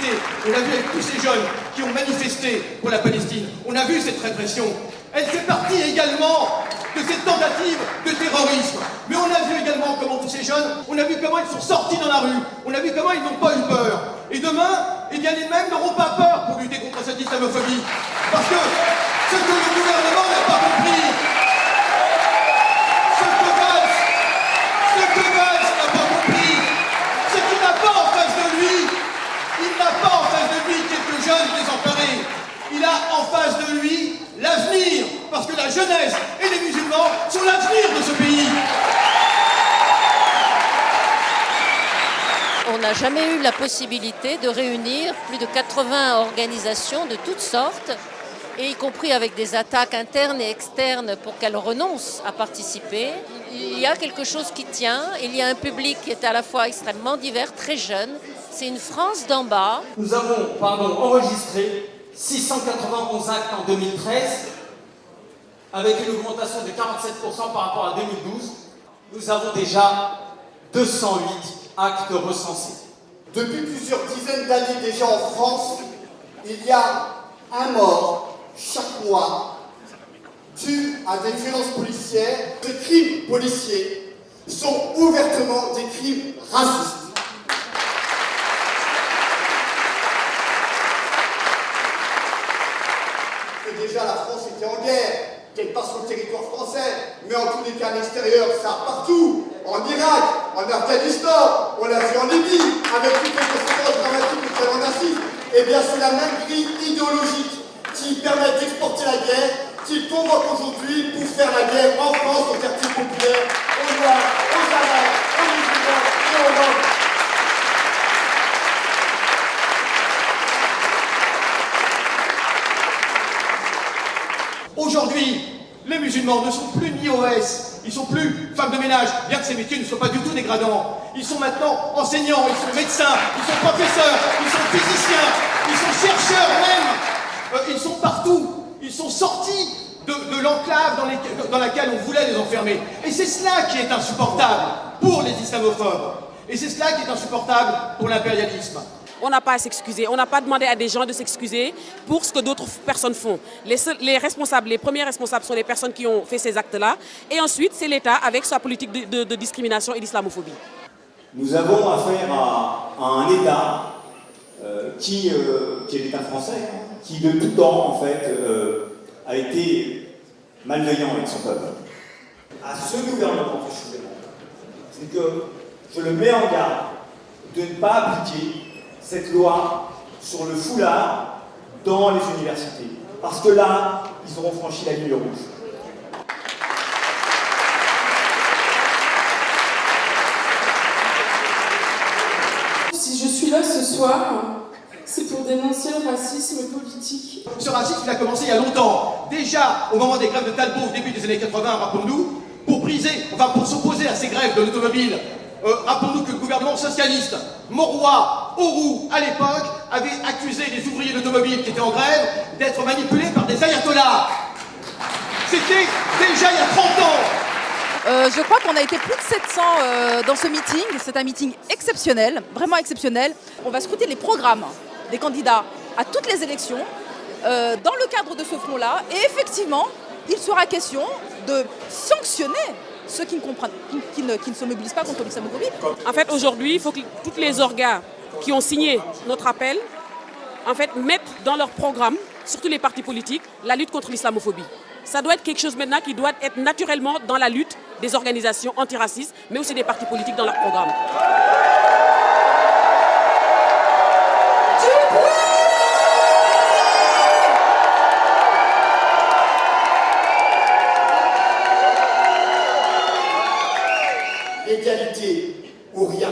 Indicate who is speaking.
Speaker 1: été, on l'a vu avec tous ces jeunes qui ont manifesté pour la Palestine. On a vu cette répression. Elle fait partie également de cette tentative de terrorisme. Mais on a vu également comment tous ces jeunes, on a vu comment ils sont sortis dans la rue, on a vu comment ils n'ont pas eu peur. Et demain, eh bien les mêmes n'auront pas peur pour lutter contre cette islamophobie. Parce que ce que le gouvernement n'a pas compris, ce que Valls n'a pas compris, ce qu'il n'a pas en face de lui, il n'a pas en face de lui quelques jeunes désemparés. Il a en face de lui l'avenir, parce que la jeunesse et les musulmans sont l'avenir de ce pays.
Speaker 2: On n'a jamais eu la possibilité de réunir plus de 80 organisations de toutes sortes, et y compris avec des attaques internes et externes pour qu'elles renoncent à participer. Il y a quelque chose qui tient, il y a un public qui est à la fois extrêmement divers, très jeune. C'est une France d'en bas.
Speaker 3: Nous avons enregistré 691 actes en 2013, avec une augmentation de 47% par rapport à 2012. Nous avons déjà 208 actes recensés.
Speaker 4: Depuis plusieurs dizaines d'années déjà en France, il y a un mort chaque mois dû à des violences policières. Les crimes policiers sont ouvertement des crimes racistes. Déjà la France était en guerre, qu'elle passe sur le territoire français, mais en tous les cas à l'extérieur, ça partout, en Irak, en Afghanistan, on l'a vu en Libye, avec toutes les conséquences dramatiques du terrorisme naziste. Eh bien c'est la même grille idéologique qui permet d'exporter la guerre, qui convoque aujourd'hui pour faire la guerre en France, aux quartiers populaires, aux Noirs, aux Arabes, aux musulmans et aux Roms.
Speaker 1: Aujourd'hui, les musulmans ne sont plus ni OS, ils sont plus femmes de ménage, bien que ces métiers ne soient pas du tout dégradants. Ils sont maintenant enseignants, ils sont médecins, ils sont professeurs, ils sont physiciens, ils sont chercheurs même, ils sont partout. Ils sont sortis de l'enclave dans laquelle on voulait les enfermer. Et c'est cela qui est insupportable pour les islamophobes. Et c'est cela qui est insupportable pour l'impérialisme.
Speaker 5: On n'a pas à s'excuser, on n'a pas demandé à des gens de s'excuser pour ce que d'autres personnes font. Les responsables, les premiers responsables sont les personnes qui ont fait ces actes-là. Et ensuite, c'est l'État avec sa politique de discrimination et d'islamophobie.
Speaker 6: Nous avons affaire à un État qui est l'État français, qui de tout temps, en fait, a été malveillant avec son peuple. À ce gouvernement, précisément, c'est que je le mets en garde de ne pas appliquer cette loi sur le foulard dans les universités. Parce que là, ils auront franchi la ligne rouge.
Speaker 7: Si je suis là ce soir, c'est pour dénoncer le racisme politique.
Speaker 1: Ce racisme, il a commencé il y a longtemps. Déjà, au moment des grèves de Talbot, au début des années 80, rappelons-nous, pour s'opposer à ces grèves de l'automobile, rappelons-nous que le gouvernement socialiste, Mauroy, Auroux, à l'époque, avait accusé les ouvriers d'automobile qui étaient en grève d'être manipulés par des ayatollahs. C'était déjà il y a 30 ans.
Speaker 8: Je crois qu'on a été plus de 700 dans ce meeting. C'est un meeting exceptionnel, vraiment exceptionnel. On va scruter les programmes des candidats à toutes les élections dans le cadre de ce front-là. Et effectivement, il sera question de sanctionner ceux qui ne comprennent, qui ne se mobilisent pas contre l'islamophobie.
Speaker 5: En fait, aujourd'hui, il faut que tous les organes qui ont signé notre appel en fait, mettent dans leur programme, surtout les partis politiques, la lutte contre l'islamophobie. Ça doit être quelque chose maintenant qui doit être naturellement dans la lutte des organisations antiracistes, mais aussi des partis politiques dans leur programme.
Speaker 4: L'égalité ou rien.